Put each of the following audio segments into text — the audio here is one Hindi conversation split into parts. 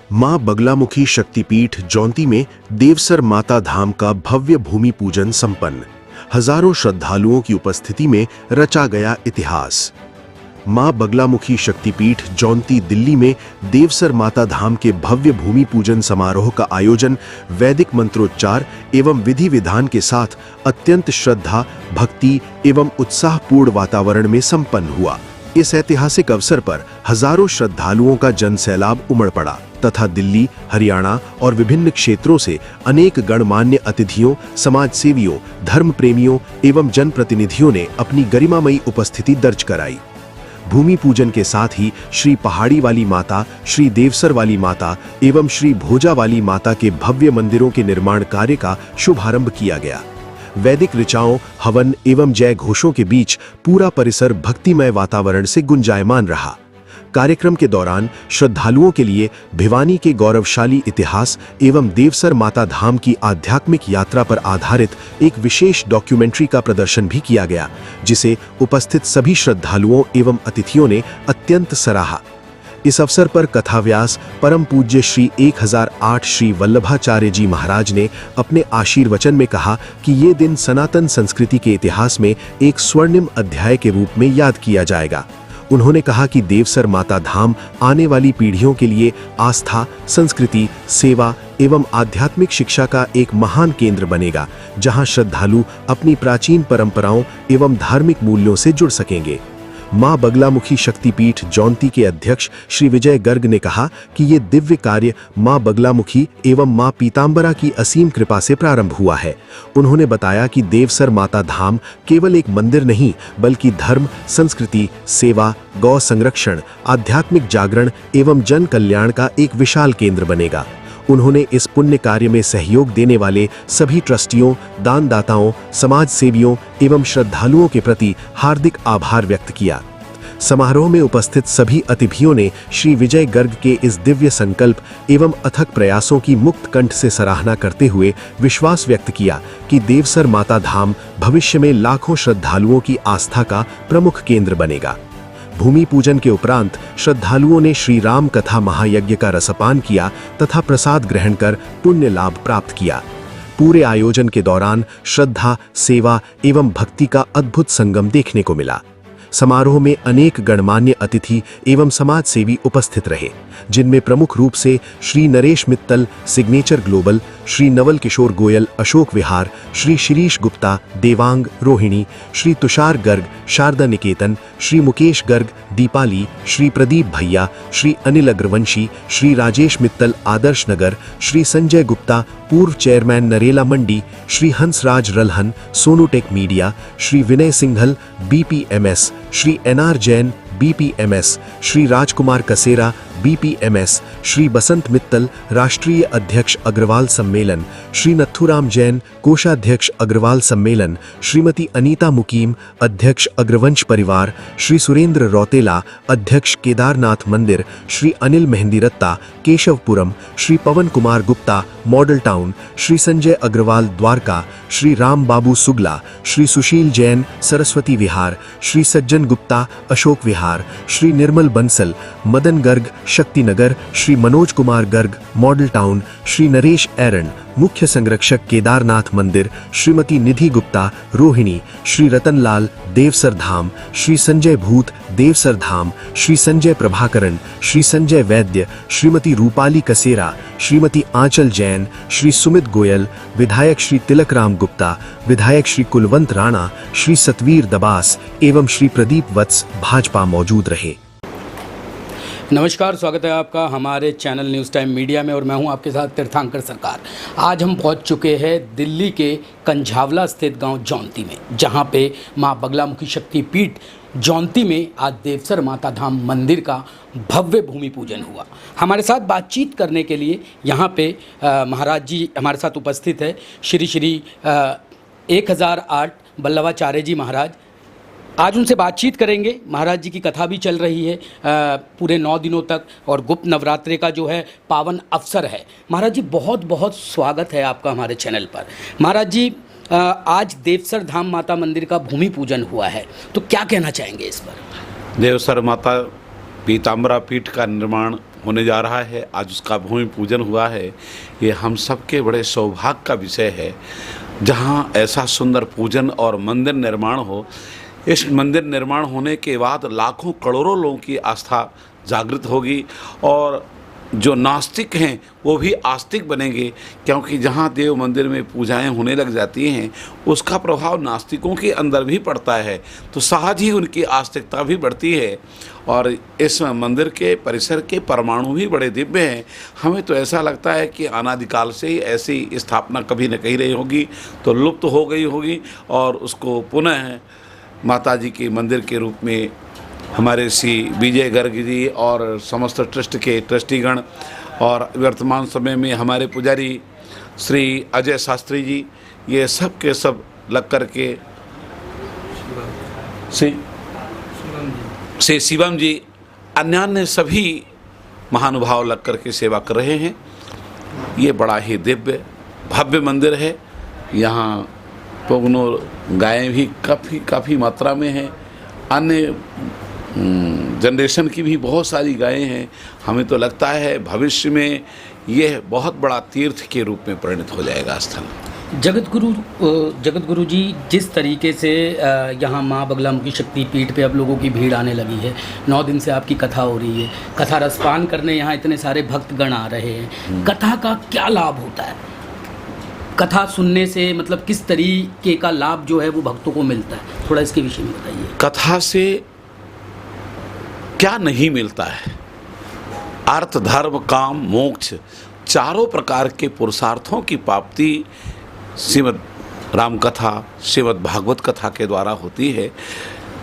मां बगलामुखी शक्तिपीठ जौंती में देवसर माता धाम का भव्य भूमि पूजन संपन्न। हजारों श्रद्धालुओं की उपस्थिति में रचा गया इतिहास। मां बगलामुखी शक्तिपीठ जौंती दिल्ली में देवसर माता धाम के भव्य भूमि पूजन समारोह का आयोजन वैदिक मंत्रोच्चार एवं विधि विधान के साथ अत्यंत श्रद्धा, भक्ति एवं उत्साहपूर्ण वातावरण में संपन्न हुआ। इस ऐतिहासिक अवसर पर हजारों श्रद्धालुओं का जनसैलाब उमड़ पड़ा तथा दिल्ली, हरियाणा और विभिन्न क्षेत्रों से अनेक गणमान्य अतिथियों, समाज सेवियों, धर्म प्रेमियों एवं जनप्रतिनिधियों ने अपनी गरिमामयी उपस्थिति दर्ज कराई। भूमि पूजन के साथ ही श्री पहाड़ी वाली माता, श्री देवसर वाली माता एवं श्री भोजा वाली माता के भव्य मंदिरों के निर्माण कार्य का शुभारंभ किया गया। वैदिक ऋचाओं, हवन एवं जय घोषों के बीच पूरा परिसर भक्तिमय वातावरण से गुंजायमान रहा। कार्यक्रम के दौरान श्रद्धालुओं के लिए भिवानी के गौरवशाली इतिहास एवं देवसर माता धाम की आध्यात्मिक यात्रा पर आधारित एक विशेष डॉक्यूमेंट्री का प्रदर्शन भी किया गया, जिसे उपस्थित सभी श्रद्धालुओं एवं अतिथियों ने अत्यंत सराहा। इस अवसर पर कथाव्यास परम पूज्य श्री 1008 श्री वल्लभाचार्य जी महाराज ने अपने आशीर्वचन में कहा कि ये दिन सनातन संस्कृति के इतिहास में एक स्वर्णिम अध्याय के रूप में याद किया जाएगा। उन्होंने कहा कि देवसर माता धाम आने वाली पीढ़ियों के लिए आस्था, संस्कृति, सेवा एवं आध्यात्मिक शिक्षा का एक महान केंद्र बनेगा, जहां श्रद्धालु अपनी प्राचीन परंपराओं एवं धार्मिक मूल्यों से जुड़ सकेंगे। मां बगलामुखी शक्तिपीठ जौंती के अध्यक्ष श्री विजय गर्ग ने कहा कि ये दिव्य कार्य मां बगलामुखी एवं मां पीतांबरा की असीम कृपा से प्रारंभ हुआ है। उन्होंने बताया कि देवसर माता धाम केवल एक मंदिर नहीं, बल्कि धर्म, संस्कृति, सेवा, गौ संरक्षण, आध्यात्मिक जागरण एवं जन कल्याण का एक विशाल केंद्र बनेगा। उन्होंने इस पुण्य कार्य में सहयोग देने वाले सभी ट्रस्टियों, दानदाताओं, समाज सेवियों एवं श्रद्धालुओं के प्रति हार्दिक आभार व्यक्त किया। समारोह में उपस्थित सभी अतिथियों ने श्री विजय गर्ग के इस दिव्य संकल्प एवं अथक प्रयासों की मुक्त कंठ से सराहना करते हुए विश्वास व्यक्त किया कि देवसर माता धाम भविष्य में लाखों श्रद्धालुओं की आस्था का प्रमुख केंद्र बनेगा। भूमि पूजन के उपरांत श्रद्धालुओं ने श्री राम कथा महायज्ञ का रसपान किया तथा प्रसाद ग्रहण कर पुण्य लाभ प्राप्त किया। पूरे आयोजन के दौरान श्रद्धा, सेवा एवं भक्ति का अद्भुत संगम देखने को मिला। समारोह में अनेक गणमान्य अतिथि एवं समाज सेवी उपस्थित रहे, जिनमें प्रमुख रूप से श्री नरेश मित्तल, सिग्नेचर ग्लोबल, श्री नवल किशोर गोयल, अशोक विहार, श्री शिरीष गुप्ता, देवांग, रोहिणी, श्री तुषार गर्ग, शारदा निकेतन, श्री मुकेश गर्ग, दीपाली, श्री प्रदीप भैया, श्री अनिल अग्रवंशी, श्री राजेश मित्तल, आदर्श नगर, श्री संजय गुप्ता, पूर्व chairman Narela Mandi, Shri Hansraj Ralhan, Sonutech media, Shri Vinay Singhal, BPMS, Shri NR Jain, BPMS, Shri Rajkumar Kasera, BPMS, Shri Basant Mittal, राष्ट्रीय अध्यक्ष अग्रवाल सम्मेलन, श्री नथुराम जैन, कोषाध्यक्ष अग्रवाल सम्मेलन, श्रीमती अनीता मुकीम, अध्यक्ष अग्रवंश परिवार, श्री सुरेंद्र रौतेला, अध्यक्ष केदारनाथ मंदिर, श्री अनिल मेहंदी रत्ता, केशवपुरम, श्री पवन कुमार गुप्ता, मॉडल टाउन, श्री संजय अग्रवाल, द्वारका, श्री राम बाबू सुगला, श्री सुशील जैन, सरस्वती विहार, श्री सज्जन गुप्ता, अशोक विहार, श्री निर्मल बंसल, मदन गर्ग, शक्तिनगर, श्री मनोज कुमार गर्ग, मॉडल टाउन, श्री नरेश एरन, मुख्य संरक्षक केदारनाथ मंदिर, श्रीमती निधि गुप्ता, रोहिणी, श्री रतनलाल, देवसर धाम, श्री संजय भूत, देवसर धाम, श्री संजय प्रभाकरण, श्री संजय वैद्य, श्रीमती रूपाली कसेरा, श्रीमती आंचल जैन, श्री सुमित गोयल, विधायक श्री तिलकराम गुप्ता, विधायक श्री कुलवंत राणा, श्री सतवीर दबास एवं श्री प्रदीप वत्स भाजपा मौजूद रहे। नमस्कार, स्वागत है आपका हमारे चैनल न्यूज़ टाइम मीडिया में और मैं हूं आपके साथ तीर्थंकर सरकार। आज हम पहुंच चुके हैं दिल्ली के कंझावला स्थित गांव जौंती में, जहां पे मां बगलामुखी शक्तिपीठ जौंती में आज देवसर माता धाम मंदिर का भव्य भूमि पूजन हुआ। हमारे साथ बातचीत करने के लिए यहाँ पे महाराज जी हमारे साथ उपस्थित है। श्री 1008 वल्लभाचार्य जी महाराज, आज उनसे बातचीत करेंगे। महाराज जी की कथा भी चल रही है पूरे 9 दिनों तक और गुप्त नवरात्रि का जो है पावन अवसर है। महाराज जी बहुत बहुत स्वागत है आपका हमारे चैनल पर। महाराज जी आज देवसर धाम माता मंदिर का भूमि पूजन हुआ है, तो क्या कहना चाहेंगे इस पर? देवसर माता पीतांबरा पीठ का निर्माण होने जा रहा है, आज उसका भूमि पूजन हुआ है। ये हम सबके बड़े सौभाग्य का विषय है, जहाँ ऐसा सुंदर पूजन और मंदिर निर्माण हो। इस मंदिर निर्माण होने के बाद लाखों करोड़ों लोगों की आस्था जागृत होगी और जो नास्तिक हैं वो भी आस्तिक बनेंगे, क्योंकि जहाँ देव मंदिर में पूजाएं होने लग जाती हैं उसका प्रभाव नास्तिकों के अंदर भी पड़ता है, तो सहज ही उनकी आस्तिकता भी बढ़ती है। और इस मंदिर के परिसर के परमाणु भी बड़े दिव्य हैं। हमें तो ऐसा लगता है कि अनादिकाल से ही ऐसी स्थापना कभी न कहीं रही होगी, तो लुप्त हो गई होगी और उसको पुनः माता जी के मंदिर के रूप में हमारे श्री विजय गर्ग जी और समस्त ट्रस्ट के ट्रस्टीगण और वर्तमान समय में हमारे पुजारी श्री अजय शास्त्री जी, ये सब के सब लग कर के श्री शिवम जी, अन्य सभी महानुभाव लग कर के सेवा कर रहे हैं। ये बड़ा ही दिव्य भव्य मंदिर है। यहाँ पोगनोर गायें भी काफ़ी मात्रा में हैं, अन्य जनरेशन की भी बहुत सारी गायें हैं। हमें तो लगता है भविष्य में यह बहुत बड़ा तीर्थ के रूप में परिणत हो जाएगा स्थल। जगत गुरु जी, जिस तरीके से यहाँ माँ बगलामुखी शक्तिपीठ पे अब लोगों की भीड़ आने लगी है, 9 दिन से आपकी कथा हो रही है, कथा रसपान करने यहाँ इतने सारे भक्तगण आ रहे हैं, कथा का क्या लाभ होता है? कथा सुनने से मतलब किस तरीके का लाभ जो है वो भक्तों को मिलता है, थोड़ा इसके विषय में बताइए। कथा से क्या नहीं मिलता है? अर्थ, धर्म, काम, मोक्ष, चारों प्रकार के पुरुषार्थों की प्राप्ति श्रीमद् राम कथा, श्रीमद् भागवत कथा के द्वारा होती है।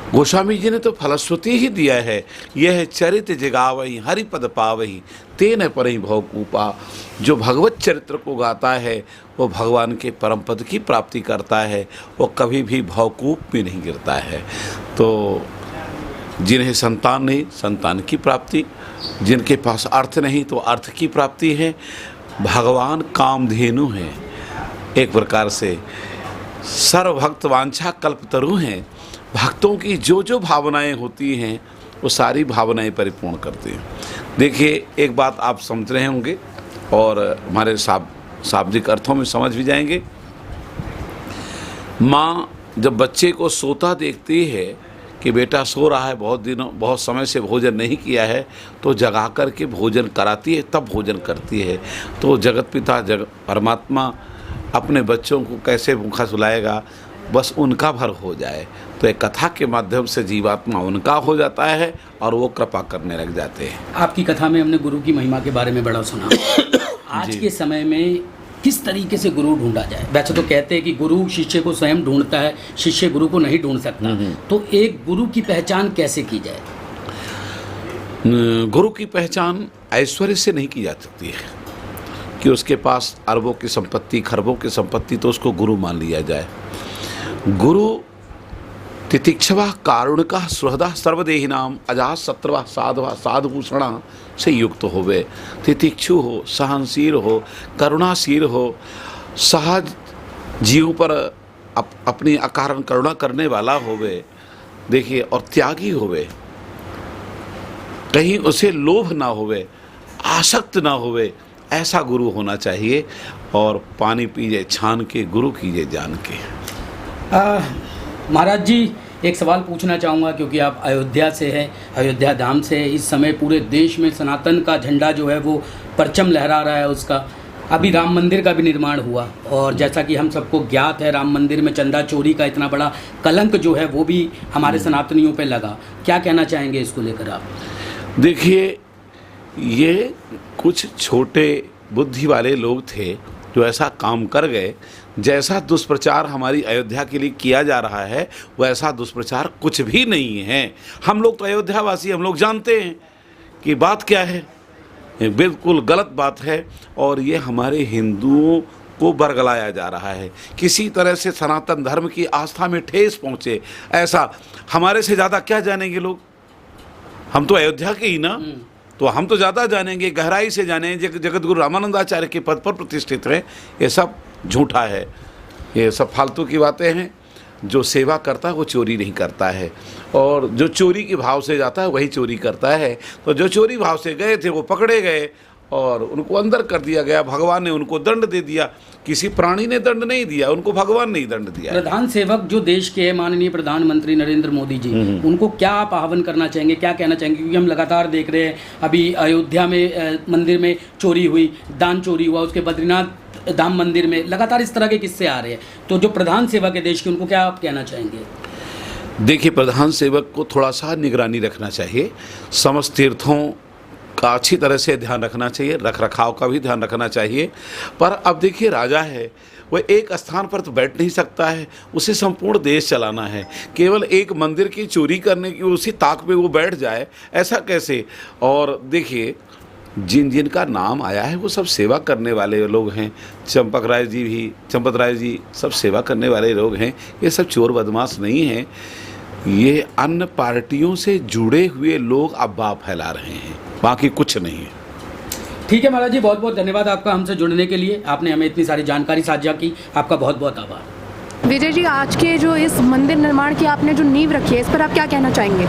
गोस्वामी जी ने तो फलश्रुति ही दिया है, यह चरित जगावही हरिपद पावही तेन परहि भवकूपा। जो भगवत चरित्र को गाता है वो भगवान के परम पद की प्राप्ति करता है, वो कभी भी भवकूप में नहीं गिरता है। तो जिन्हें संतान नहीं, संतान की प्राप्ति, जिनके पास अर्थ नहीं तो अर्थ की प्राप्ति है। भगवान कामधेनु हैं, एक प्रकार से सर्वभक्त वांछा कल्पतरु हैं। भक्तों की जो जो भावनाएं होती हैं वो सारी भावनाएं परिपूर्ण करते हैं। देखिए, एक बात आप समझ रहे होंगे और हमारे शाब्दिक अर्थों में समझ भी जाएंगे। माँ जब बच्चे को सोता देखती है कि बेटा सो रहा है, बहुत समय से भोजन नहीं किया है, तो जगा कर के भोजन कराती है, तब भोजन करती है। तो जगत पिता परमात्मा अपने बच्चों को कैसे भूखा सुलाएगा, बस उनका भर हो जाए। तो एक कथा के माध्यम से जीवात्मा उनका हो जाता है और वो कृपा करने लग जाते हैं। आपकी कथा में हमने गुरु की महिमा के बारे में बड़ा सुना। आज के समय में किस तरीके से गुरु ढूंढा जाए? वैसे तो कहते हैं कि गुरु शिष्य को स्वयं ढूंढता है, शिष्य गुरु को नहीं ढूंढ सकता। तो एक गुरु की पहचान कैसे की जाए? गुरु की पहचान ऐश्वर्य से नहीं की जा सकती है कि उसके पास अरबों की संपत्ति, खरबों की संपत्ति, तो उसको गुरु मान लिया जाए। गुरु तितिक्षवा कारुणिका सुहृदा सर्वदेहिनाम अजात शत्रुवा साधवा साधुभूषणा से युक्त होवे। तितिक्षु हो, सहनशील हो, करुणाशील हो, सहज जीव पर अपनी अकारण करुणा करने वाला होवे। देखिए, और त्यागी होवे, कहीं उसे लोभ ना होवे, आसक्त ना होवे, ऐसा गुरु होना चाहिए। और पानी पीजे छान के, गुरु कीजिए जान के। महाराज जी, एक सवाल पूछना चाहूँगा, क्योंकि आप अयोध्या से हैं, अयोध्या धाम से। इस समय पूरे देश में सनातन का झंडा जो है वो परचम लहरा रहा है उसका। अभी राम मंदिर का भी निर्माण हुआ और जैसा कि हम सबको ज्ञात है, राम मंदिर में चंदा चोरी का इतना बड़ा कलंक जो है वो भी हमारे सनातनियों पे लगा। क्या कहना चाहेंगे इसको लेकर आप? देखिए, ये कुछ छोटे बुद्धि वाले लोग थे जो ऐसा काम कर गए। जैसा दुष्प्रचार हमारी अयोध्या के लिए किया जा रहा है वैसा दुष्प्रचार कुछ भी नहीं है। हम लोग तो अयोध्यावासी, हम लोग जानते हैं कि बात क्या है। ये बिल्कुल गलत बात है और ये हमारे हिंदुओं को बरगलाया जा रहा है। किसी तरह से सनातन धर्म की आस्था में ठेस पहुँचे, ऐसा हमारे से ज़्यादा क्या जानेंगे लोग? हम तो अयोध्या के ही ना, तो हम तो ज़्यादा जानेंगे, गहराई से जाने। जगत गुरु रामानंदाचार्य के पद पर प्रतिष्ठित हैं। ये सब झूठा है, ये सब फालतू की बातें हैं। जो सेवा करता है वो चोरी नहीं करता है, और जो चोरी के भाव से जाता है वही चोरी करता है। तो जो चोरी भाव से गए थे वो पकड़े गए और उनको अंदर कर दिया गया। भगवान ने उनको दंड दे दिया, किसी प्राणी ने दंड नहीं दिया, उनको भगवान ने ही दंड दिया। प्रधान सेवक जो देश के माननीय प्रधानमंत्री नरेंद्र मोदी जी, उनको क्या आप आह्वान करना चाहेंगे, क्या कहना चाहेंगे? क्योंकि हम लगातार देख रहे हैं, अभी अयोध्या में मंदिर में चोरी हुई, दान चोरी हुआ, उसके बद्रीनाथ धाम मंदिर में लगातार इस तरह के किस्से आ रहे हैं। तो जो प्रधान सेवक है देश के, उनको क्या आप कहना चाहेंगे? देखिए, प्रधान सेवक को थोड़ा सा निगरानी रखना चाहिए, समस्त तीर्थों का अच्छी तरह से ध्यान रखना चाहिए, रख रखाव का भी ध्यान रखना चाहिए। पर अब देखिए, राजा है, वह एक स्थान पर तो बैठ नहीं सकता है, उसे संपूर्ण देश चलाना है। केवल एक मंदिर की चोरी करने की उसी ताक पे वो बैठ जाए, ऐसा कैसे? और देखिए, जिन जिन का नाम आया है वो सब सेवा करने वाले लोग हैं। चंपत राय जी सब सेवा करने वाले लोग हैं। ये सब चोर बदमाश नहीं हैं, ये अन्य पार्टियों से जुड़े हुए लोग अफवाह फैला रहे हैं, बाकी कुछ नहीं है। ठीक है महाराज जी, बहुत बहुत धन्यवाद आपका हमसे जुड़ने के लिए। आपने हमें इतनी सारी जानकारी साझा की, आपका बहुत बहुत आभार। विजय जी, आज के जो इस मंदिर निर्माण की आपने जो नींव रखी है, इस पर आप क्या कहना चाहेंगे?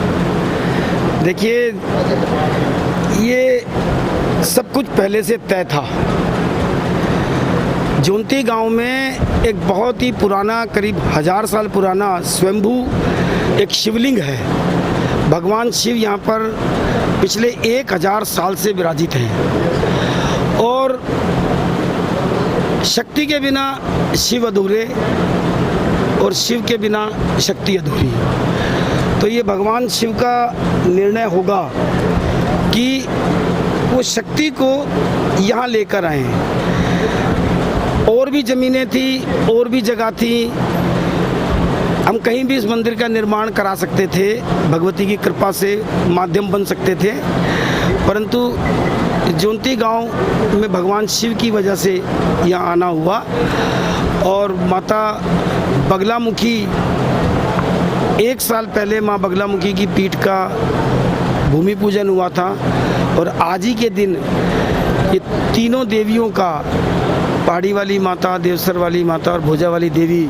देखिए, ये सब कुछ पहले से तय था। जोंती गांव में एक बहुत ही पुराना, करीब 1000 साल पुराना स्वयंभू एक शिवलिंग है। भगवान शिव यहाँ पर पिछले 1000 साल से विराजित हैं और शक्ति के बिना शिव अधूरे और शिव के बिना शक्ति अधूरी। तो ये भगवान शिव का निर्णय होगा कि वो शक्ति को यहाँ लेकर आए। और भी ज़मीनें थी, और भी जगह थी, हम कहीं भी इस मंदिर का निर्माण करा सकते थे, भगवती की कृपा से माध्यम बन सकते थे, परंतु जोंती गांव में भगवान शिव की वजह से यहाँ आना हुआ। और माता बगलामुखी, 1 साल पहले माँ बगलामुखी की पीठ का भूमि पूजन हुआ था और आज ही के दिन ये तीनों देवियों का, पहाड़ी वाली माता, देवसर वाली माता और भोजा वाली देवी,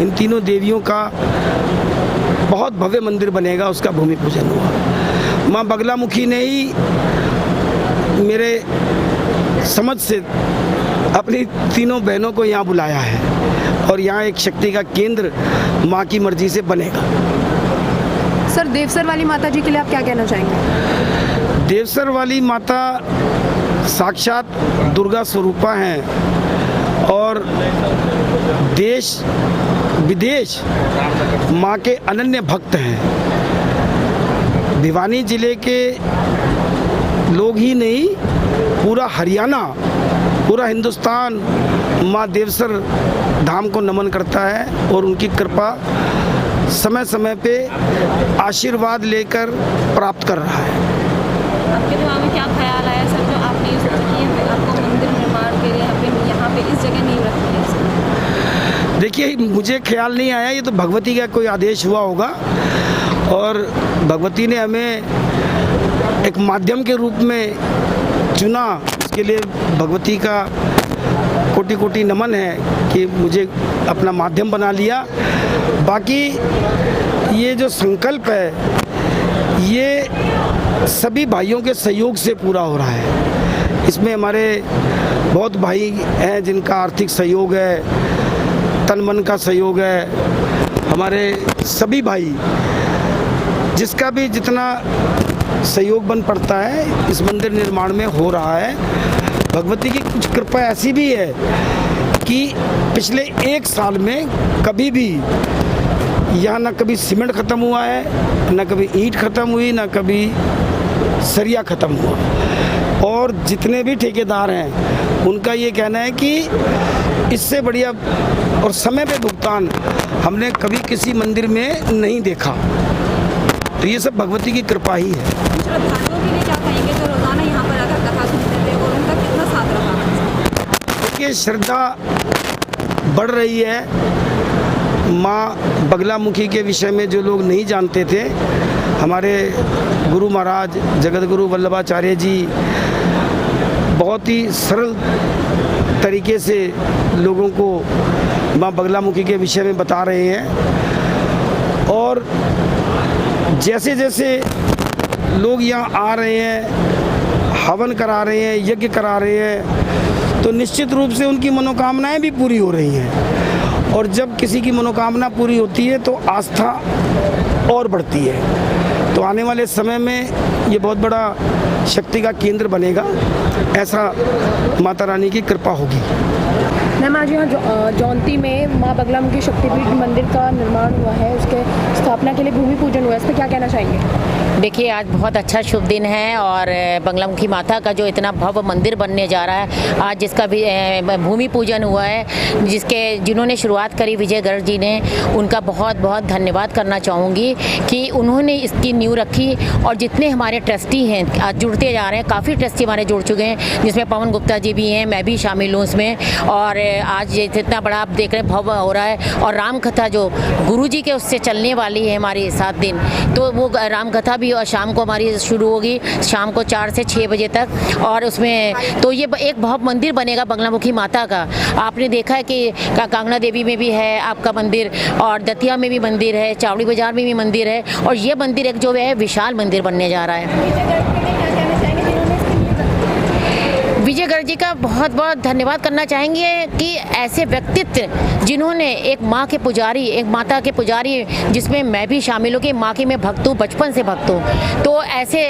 इन तीनों देवियों का बहुत भव्य मंदिर बनेगा, उसका भूमि पूजन हुआ। माँ बगलामुखी ने ही मेरे समझ से अपनी तीनों बहनों को यहाँ बुलाया है और यहाँ एक शक्ति का केंद्र माँ की मर्जी से बनेगा। सर, देवसर वाली माता जी के लिए आप क्या कहना चाहेंगे? देवसर वाली माता साक्षात दुर्गा स्वरूपा हैं और देश विदेश माँ के अनन्य भक्त हैं। भिवानी जिले के लोग ही नहीं, पूरा हरियाणा, पूरा हिंदुस्तान माँ देवसर धाम को नमन करता है और उनकी कृपा समय समय पे आशीर्वाद लेकर प्राप्त कर रहा है। आपके दिमाग में क्या ख्याल आया सर, जो आपने ये सोचा कि आपको मंदिर निर्माण के लिए यहाँ पे इस जगह नींव रखी है? देखिए, मुझे ख्याल नहीं आया, ये तो भगवती का कोई आदेश हुआ होगा और भगवती ने हमें एक माध्यम के रूप में चुना। उसके लिए भगवती का कोटि कोटि नमन है कि मुझे अपना माध्यम बना लिया। बाकी ये जो संकल्प है, ये सभी भाइयों के सहयोग से पूरा हो रहा है। इसमें हमारे बहुत भाई हैं जिनका आर्थिक सहयोग है, तन मन का सहयोग है। हमारे सभी भाई, जिसका भी जितना सहयोग बन पड़ता है, इस मंदिर निर्माण में हो रहा है। भगवती की कुछ कृपा ऐसी भी है कि पिछले 1 साल में कभी भी यहाँ न कभी सीमेंट ख़त्म हुआ है, न कभी ईंट ख़त्म हुई, न कभी सरिया ख़त्म हुआ। और जितने भी ठेकेदार हैं उनका ये कहना है कि इससे बढ़िया और समय पे भुगतान हमने कभी किसी मंदिर में नहीं देखा। तो ये सब भगवती की कृपा ही है। श्रद्धालुओं के लिए क्या कहेंगे जो रोजाना यहाँ पर आकर कथा सुनते थे और उनका कितना साथ रहा? देखिए, श्रद्धा बढ़ रही है। माँ बगलामुखी के विषय में जो लोग नहीं जानते थे, हमारे गुरु महाराज जगत गुरु वल्लभाचार्य जी बहुत ही सरल तरीके से लोगों को माँ बगलामुखी के विषय में बता रहे हैं। और जैसे जैसे लोग यहाँ आ रहे हैं, हवन करा रहे हैं, यज्ञ करा रहे हैं, तो निश्चित रूप से उनकी मनोकामनाएं भी पूरी हो रही हैं। और जब किसी की मनोकामना पूरी होती है तो आस्था और बढ़ती है। तो आने वाले समय में ये बहुत बड़ा शक्ति का केंद्र बनेगा, ऐसा माता रानी की कृपा होगी। मैम, आज यहाँ जौंती में माँ बगलामुखी शक्तिपीठ मंदिर का निर्माण हुआ है, उसके स्थापना के लिए भूमि पूजन हुआ है, इस पर क्या कहना चाहेंगे? देखिए, आज बहुत अच्छा शुभ दिन है और बगलामुखी माता का जो इतना भव्य मंदिर बनने जा रहा है, आज जिसका भी भूमि पूजन हुआ है, जिन्होंने शुरुआत करी विजय गर्ग जी ने, उनका बहुत बहुत धन्यवाद करना चाहूँगी कि उन्होंने इसकी नींव रखी। और जितने हमारे ट्रस्टी हैं आज जुड़ते जा रहे हैं, काफ़ी ट्रस्टी हमारे जुड़ चुके हैं, जिसमें पवन गुप्ता जी भी हैं, मैं भी शामिल हूँ उसमें। और आज इतना बड़ा आप देख रहे हैं भव्य हो रहा है। और राम कथा जो गुरु जी के उससे चलने वाली है हमारी 7 दिन, तो वो राम कथा भी और शाम को हमारी शुरू होगी, शाम को 4 से 6 बजे तक। और उसमें तो ये एक भव्य मंदिर बनेगा बगलामुखी माता का। आपने देखा है कि कांगड़ा देवी में भी है आपका मंदिर, और दतिया में भी मंदिर है, चावड़ी बाजार में भी मंदिर है, और ये मंदिर एक जो है विशाल मंदिर बनने जा रहा है। विजय गर्ग जी का बहुत बहुत धन्यवाद करना चाहेंगे कि ऐसे व्यक्तित्व जिन्होंने एक माँ के पुजारी, एक माता के पुजारी, जिसमें मैं भी शामिल हूँ कि माँ की मैं भक्त हूँ, बचपन से भक्त हूँ, तो ऐसे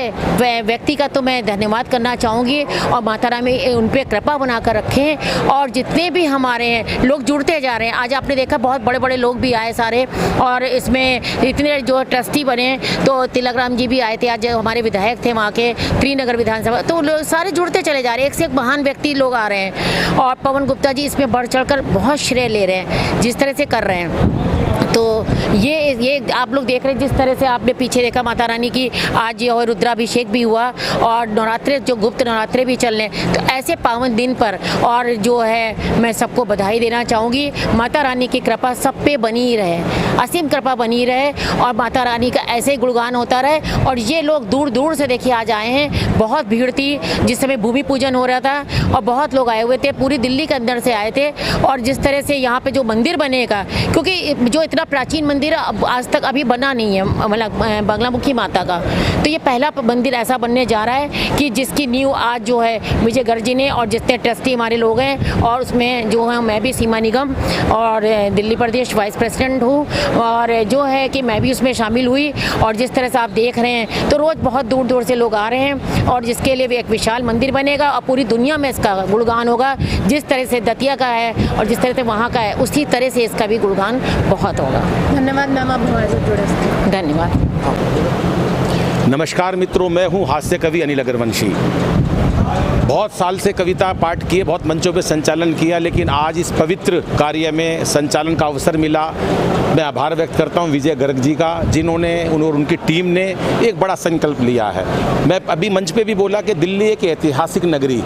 व्यक्ति का तो मैं धन्यवाद करना चाहूँगी। और माता रानी उन पर कृपा बनाकर रखें। और जितने भी हमारे लोग जुड़ते जा रहे हैं, आज आपने देखा बहुत बड़े बड़े लोग भी आए सारे, और इसमें इतने जो ट्रस्टी बने, तो तिलक राम जी भी आए थे, आज हमारे विधायक थे वहाँ के त्रिनगर विधानसभा, तो लोग सारे जुड़ते चले जा रहे हैं, एक महान व्यक्ति लोग आ रहे हैं। और पवन गुप्ता जी इसमें बढ़ चढ़कर बहुत श्रेय ले रहे हैं, जिस तरह से कर रहे हैं। तो ये आप लोग देख रहे हैं, जिस तरह से आपने पीछे देखा माता रानी की आज और रुद्राभिषेक भी हुआ, और नवरात्रे जो गुप्त नवरात्रे भी चल रहे हैं। तो ऐसे पावन दिन पर और जो है मैं सबको बधाई देना चाहूँगी। माता रानी की कृपा सब पे बनी ही रहे, असीम कृपा बनी रहे, और माता रानी का ऐसे ही गुणगान होता रहे। और ये लोग दूर दूर से देखिए आज आए हैं, बहुत भीड़ थी जिस समय भूमि पूजन हो रहा था, और बहुत लोग आए हुए थे, पूरी दिल्ली के अंदर से आए थे। और जिस तरह से यहाँ पे जो मंदिर बनेगा, क्योंकि जो इतना प्राचीन मंदिर आज तक अभी बना नहीं है, मतलब बगलामुखी माता का, तो ये पहला मंदिर ऐसा बनने जा रहा है कि जिसकी नींव आज जो है विजय गर्ग जी ने, और जितने ट्रस्टी हमारे लोग हैं, और उसमें जो है मैं भी सीमा निगम और दिल्ली प्रदेश वाइस प्रेसिडेंट हूँ, और जो है कि मैं भी उसमें शामिल हुई। और जिस तरह से आप देख रहे हैं, तो रोज़ बहुत दूर दूर से लोग आ रहे हैं, और जिसके लिए भी एक विशाल मंदिर बनेगा, और पूरी दुनिया में इसका गुणगान होगा। जिस तरह से दतिया का है और जिस तरह से वहाँ का है, उसी तरह से इसका भी गुणगान बहुत होगा। धन्यवाद मैम, आप हमारे साथ जुड़े। धन्यवाद। नमस्कार मित्रों, मैं हूं हास्य कवि अनिल अग्रवंशी। बहुत साल से कविता पाठ किए, बहुत मंचों पे संचालन किया, लेकिन आज इस पवित्र कार्य में संचालन का अवसर मिला। मैं आभार व्यक्त करता हूं विजय गर्ग जी का, जिन्होंने और उनकी टीम ने एक बड़ा संकल्प लिया है। मैं अभी मंच पे भी बोला कि दिल्ली एक ऐतिहासिक नगरी,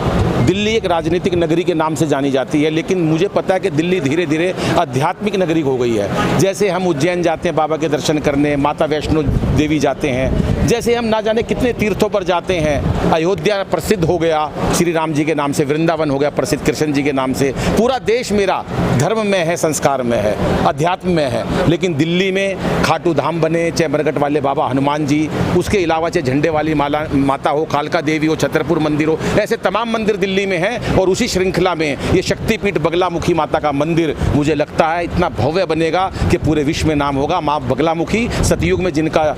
दिल्ली एक राजनीतिक नगरी के नाम से जानी जाती है, लेकिन मुझे पता है कि दिल्ली धीरे धीरे आध्यात्मिक नगरी हो गई है। जैसे हम उज्जैन जाते हैं बाबा के दर्शन करने, माता वैष्णो देवी जाते हैं, जैसे हम ना जाने कितने तीर्थों पर जाते हैं। अयोध्या प्रसिद्ध हो गया श्री राम जी के नाम से, वृंदावन हो गया प्रसिद्ध कृष्ण जी के नाम से। पूरा देश मेरा धर्म में है, संस्कार में है, अध्यात्म में है। लेकिन दिल्ली में खाटू धाम बने, चाहे मरघट वाले बाबा हनुमान जी, उसके अलावा चाहे झंडे वाली माता हो, कालका देवी हो, छतरपुर मंदिर हो, ऐसे तमाम मंदिर दिल्ली में हैं। और उसी श्रृंखला में ये शक्तिपीठ बगलामुखी माता का मंदिर मुझे लगता है इतना भव्य बनेगा कि पूरे विश्व में नाम होगा। माँ बगलामुखी सतयुग में जिनका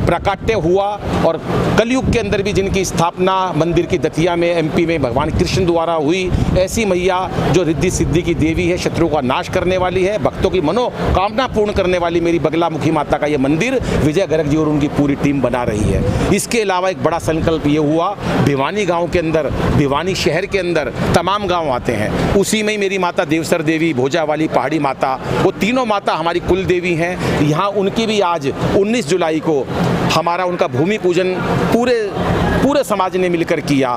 प्राकट्य हुआ, और कलयुग के अंदर भी जिनकी स्थापना मंदिर की दतिया में एमपी में भगवान कृष्ण द्वारा हुई, ऐसी मैया जो रिद्धि सिद्धि की देवी है, शत्रुओं का नाश करने वाली है, भक्तों की मनोकामना पूर्ण करने वाली मेरी बगलामुखी माता का ये मंदिर विजय गर्ग जी और उनकी पूरी टीम बना रही है। इसके अलावा एक बड़ा संकल्प ये हुआ, भिवानी गाँव के अंदर, भिवानी शहर के अंदर तमाम गाँव आते हैं, उसी में ही मेरी माता देवसर देवी, भोजा वाली, पहाड़ी माता, वो तीनों माता हमारी कुल देवी हैं। यहाँ उनकी भी आज 19 जुलाई को हमारा उनका भूमि पूजन पूरे समाज ने मिलकर किया।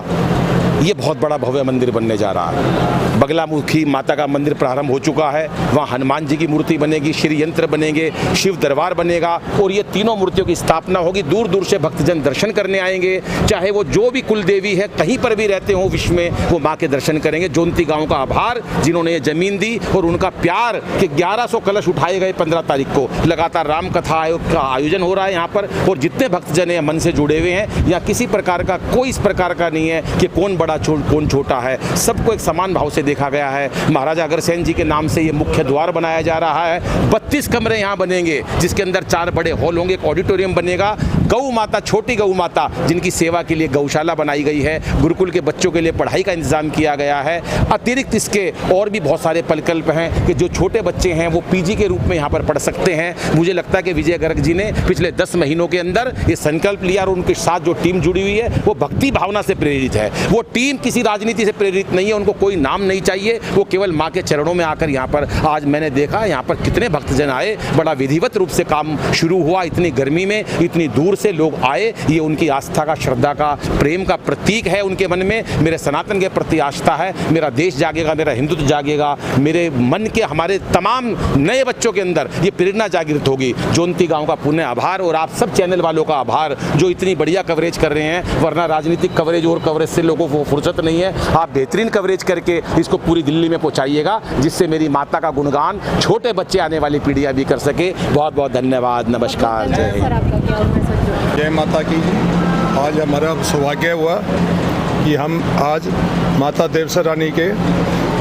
ये बहुत बड़ा भव्य मंदिर बनने जा रहा है। बगलामुखी माता का मंदिर प्रारंभ हो चुका है, वहाँ हनुमान जी की मूर्ति बनेगी, श्री यंत्र बनेंगे, शिव दरबार बनेगा और ये तीनों मूर्तियों की स्थापना होगी। दूर दूर से भक्तजन दर्शन करने आएंगे, चाहे वो जो भी कुल देवी है कहीं पर भी रहते हो विश्व में, वो माँ के दर्शन करेंगे। जोंती गाँव का आभार जिन्होंने ये जमीन दी और उनका प्यार कि 1100 कलश उठाए गए 15 तारीख को। लगातार राम कथा का आयोजन हो रहा है यहाँ पर और जितने भक्तजन हैं मन से जुड़े हुए हैं। यहाँ किसी प्रकार का कोई इस प्रकार का नहीं है कि कौन बड़ा कौन छोटा है, सबको एक समान भाव से देखा गया है। महाराजा अग्रसेन जी के नाम से ये मुख्य द्वार बनाया जा रहा है। 32 कमरे यहाँ बनेंगे जिसके अंदर 4 बड़े हॉल होंगे, एक ऑडिटोरियम बनेगा। गौ माता, छोटी गौ माता जिनकी सेवा के लिए गौशाला बनाई गई है, गुरुकुल के बच्चों के लिए पढ़ाई का इंतजाम किया गया है। अतिरिक्त इसके और भी बहुत सारे प्रकल्प हैं कि जो छोटे बच्चे हैं वो पीजी के रूप में यहाँ पर पढ़ सकते हैं। मुझे लगता है कि विजय गर्ग जी ने पिछले 10 महीनों के अंदर ये संकल्प लिया और उनके साथ जो टीम जुड़ी हुई है वो भक्ति भावना से प्रेरित है। वो टीम किसी राजनीति से प्रेरित नहीं है, उनको कोई नाम नहीं चाहिए, वो केवल माँ के चरणों में आकर यहाँ पर, आज मैंने देखा यहाँ पर कितने भक्तजन आए, बड़ा विधिवत रूप से काम शुरू हुआ। इतनी गर्मी में इतनी दूर से लोग आए, ये उनकी आस्था का, श्रद्धा का, प्रेम का प्रतीक है उनके मन में। मेरे सनातन के प्रति आस्था है, मेरा देश जागेगा, मेरा हिंदुत्व जागेगा, मेरे मन के, हमारे तमाम नए बच्चों के अंदर ये प्रेरणा जागृत होगी। जोंती गांव का पुण्य आभार और आप सब चैनल वालों का आभार जो इतनी बढ़िया कवरेज कर रहे हैं, वरना राजनीतिक कवरेज और कवरेज से लोगों को फुर्सत नहीं है। आप बेहतरीन कवरेज करके इसको पूरी दिल्ली में पहुंचाइएगा जिससे मेरी माता का गुणगान छोटे बच्चे, आने वाली पीढ़ियां भी कर सके। बहुत बहुत धन्यवाद, नमस्कार, जय हिंद। जय माता की। आज हमारा सौभाग्य हुआ कि हम आज माता देवसर रानी के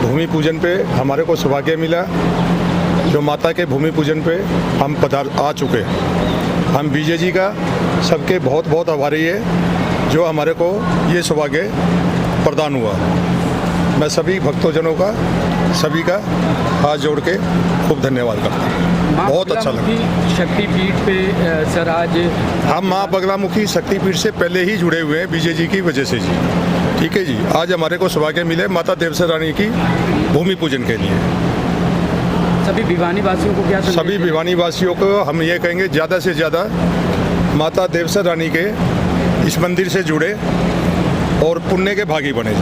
भूमि पूजन पे हमारे को सौभाग्य मिला। जो माता के भूमि पूजन पे हम आ चुके। हम विजय जी का सबके बहुत बहुत आभारी है जो हमारे को ये सौभाग्य प्रदान हुआ। मैं सभी भक्तजनों का, सभी का हाथ जोड़ के खूब धन्यवाद करता हूँ। बहुत अच्छा लगा। शक्तिपीठ पे सर आज हम माँ बगलामुखी शक्तिपीठ से पहले ही जुड़े हुए हैं विजय जी की वजह से जी। ठीक है जी, आज हमारे को सौभाग्य मिले माता देवसर रानी की भूमि पूजन के लिए। सभी भिवानी वासियों को क्या संदेश? सभी भिवानी वासियों को हम ये कहेंगे ज़्यादा से ज़्यादा माता देवसर रानी के इस मंदिर से जुड़े और पुण्य के भागी बने।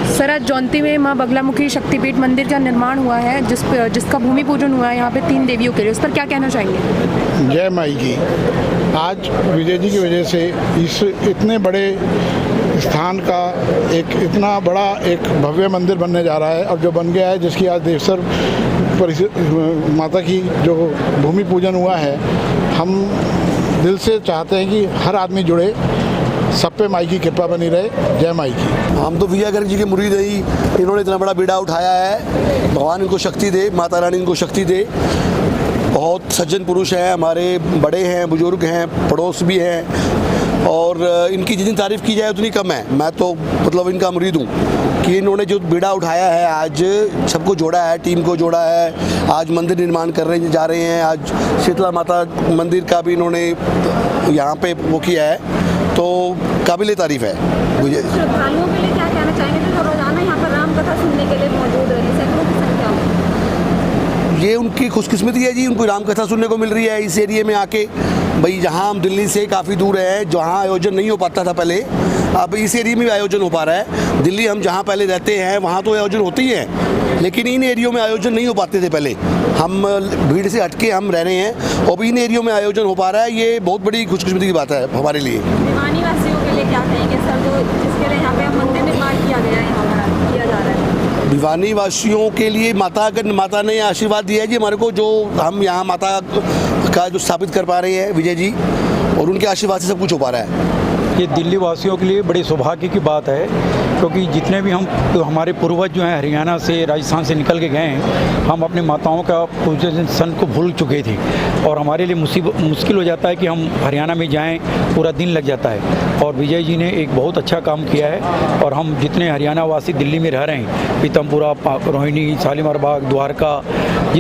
सर, आज जौनती में माँ बगलामुखी शक्तिपीठ मंदिर का निर्माण हुआ है जिसका भूमि पूजन हुआ है यहाँ पे 3 देवियों के लिए, उस पर क्या कहना चाहेंगे? जय माई की। आज विजय जी की वजह से इस इतने बड़े स्थान का एक इतना बड़ा एक भव्य मंदिर बनने जा रहा है और जो बन गया है, जिसकी आज देवसर माता की जो भूमि पूजन हुआ है, हम दिल से चाहते हैं कि हर आदमी जुड़े, सब पे माई की कृपा बनी रहे। जय माई की। हम तो विजय गर्ग जी के मुरीद ही, इन्होंने इतना बड़ा बीड़ा उठाया है। भगवान इनको शक्ति दे, माता रानी इनको शक्ति दे। बहुत सज्जन पुरुष हैं, हमारे बड़े हैं, बुजुर्ग हैं, पड़ोस भी हैं और इनकी जितनी तारीफ़ की जाए उतनी कम है। मैं तो मतलब इनका मुरीद हूँ कि इन्होंने जो बीड़ा उठाया है, आज सबको जोड़ा है, टीम को जोड़ा है। आज मंदिर निर्माण जा रहे हैं। आज शीतला माता मंदिर का भी इन्होंने यहाँ पे वो किया है, तो काबिल तारीफ़ है। श्रद्धालुओं के लिए क्या कहना चाहेंगे जो रोजाना यहाँ पर राम कथा सुनने के लिए मौजूद रहे, सैकड़ों की संख्या में? ये उनकी खुशकिस्मती है जी, उनको राम कथा सुनने को मिल रही है इस एरिया में आके। भाई जहाँ हम दिल्ली से काफ़ी दूर है, जहाँ आयोजन नहीं हो पाता था पहले, अब इस एरिया में भी आयोजन हो पा रहा है। दिल्ली हम जहाँ पहले रहते हैं वहाँ तो आयोजन होते ही हैं, लेकिन इन एरियो में आयोजन नहीं हो पाते थे पहले। हम भीड़ से हटके हम रह रहे हैं और भी इन एरियो में आयोजन हो पा रहा है। ये बहुत बड़ी खुशकिस्मती की बात है हमारे लिए। भिवानी वासियों के लिए क्या कहेंगे सर, जो जिसके लिए यहाँ पे मंदिर निर्माण किया गया है, यहाँ पर किया जा रहा है? भिवानी वासियों के लिए माता ने आशीर्वाद दिया है जी हमारे को, जो हम यहाँ माता का जो स्थापित कर पा रहे हैं विजय जी, और उनके आशीर्वाद से सब कुछ हो पा रहा है। ये दिल्ली वासियों के लिए बड़े सौभाग्य की बात है, क्योंकि जितने भी हमारे पूर्वज जो हैं हरियाणा से, राजस्थान से निकल के गए हैं, हम अपने माताओं का पूजन को भूल चुके थे और हमारे लिए मुश्किल हो जाता है कि हम हरियाणा में जाएं, पूरा दिन लग जाता है। और विजय जी ने एक बहुत अच्छा काम किया है और हम जितने हरियाणा वासी दिल्ली में रह रहे हैं, पीतमपुरा, रोहिणी, शालीमार बाग, द्वारका,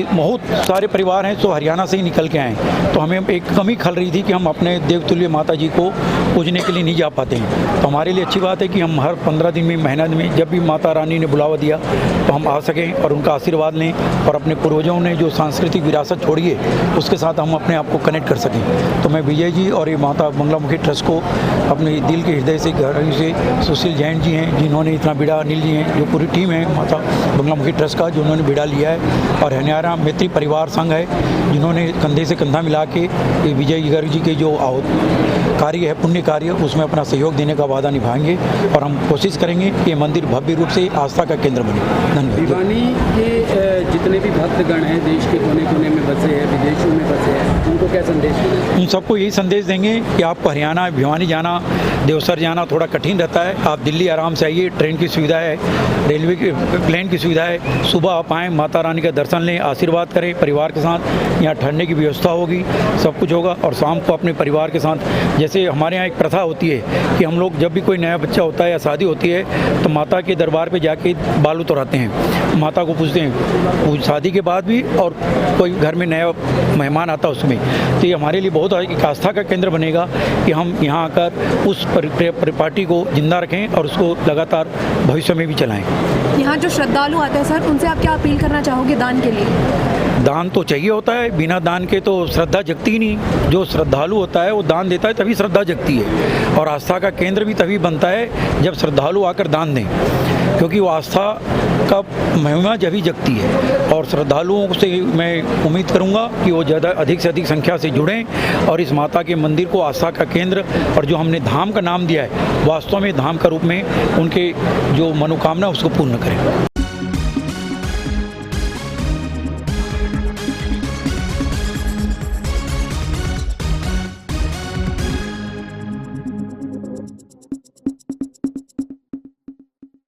बहुत सारे परिवार हैं जो हरियाणा से ही निकल के आए, तो हमें एक कमी खल रही थी कि हम अपने देवतुल्य माता जी को पूजने के लिए नहीं जा पाते हैं। तो हमारे लिए अच्छी बात है कि हम हर 15 दिन में, महीना में, जब भी माता रानी ने बुलावा दिया तो हम आ सकें और उनका आशीर्वाद लें और अपने पूर्वजों ने जो सांस्कृतिक विरासत छोड़ी है उसके साथ हम अपने आप को कनेक्ट कर सकें। तो मैं विजय जी और ये माता बंगलामुखी ट्रस्ट को अपने दिल के हृदय से, गहराई से, सुशील जैन जी हैं जिन्होंने इतना बीड़ा, अनिल जी हैं, जो पूरी टीम है माता बंगलामुखी ट्रस्ट का, जो उन्होंने बीड़ा लिया है, और हरियाणा मैत्री परिवार संघ है जिन्होंने कंधे से कंधा मिला के ये विजय गर्ग जी के जो कार्य है, पुण्य कार्य, उसमें अपना सहयोग देने का वादा निभाएंगे और हम कोशिश करेंगे कि ये मंदिर भव्य रूप से आस्था का केंद्र बने। धन्यवाद। भिवानी के जितने भी भक्तगण हैं, देश के कोने कोने में बसे हैं, विदेशों में बसे हैं, उनको क्या संदेश देंगे? उन सबको यही संदेश देंगे कि आपको हरियाणा भिवानी जाना, देवसर जाना थोड़ा कठिन रहता है, आप दिल्ली आराम से आइए, ट्रेन की सुविधा है, रेलवे की, प्लेन की सुविधा है, सुबह आप आएँ, माता रानी का दर्शन लें, आशीर्वाद करें परिवार के साथ, यहाँ ठहरने की व्यवस्था होगी, सब कुछ होगा, और शाम को अपने परिवार के साथ, जैसे हमारे यहाँ एक प्रथा होती है कि हम लोग जब भी कोई नया बच्चा होता है या शादी होती है तो माता के दरबार पे जाके बाल उतराते हैं, माता को पूछते हैं, शादी के बाद भी, और कोई घर में नया मेहमान आता है उसमें। तो ये हमारे लिए बहुत एक आस्था का केंद्र बनेगा कि हम यहाँ आकर उस परिपाटी को जिंदा रखें और उसको लगातार भविष्य में भी चलाएँ। यहाँ जो श्रद्धालु आते हैं सर, उनसे आप क्या अपील करना चाहोगे दान के लिए? दान तो चाहिए होता है, बिना दान के तो श्रद्धा जगती ही नहीं। जो श्रद्धालु होता है वो दान देता है तभी श्रद्धा जगती है, और आस्था का केंद्र भी तभी बनता है जब श्रद्धालु आकर दान दें, क्योंकि वो आस्था का महिमा जब ही जगती है। और श्रद्धालुओं से मैं उम्मीद करूंगा कि वो ज़्यादा अधिक से अधिक संख्या से जुड़ें और इस माता के मंदिर को आस्था का केंद्र, और जो हमने धाम का नाम दिया है, वास्तव में धाम का रूप में उनके जो मनोकामना उसको पूर्ण करें।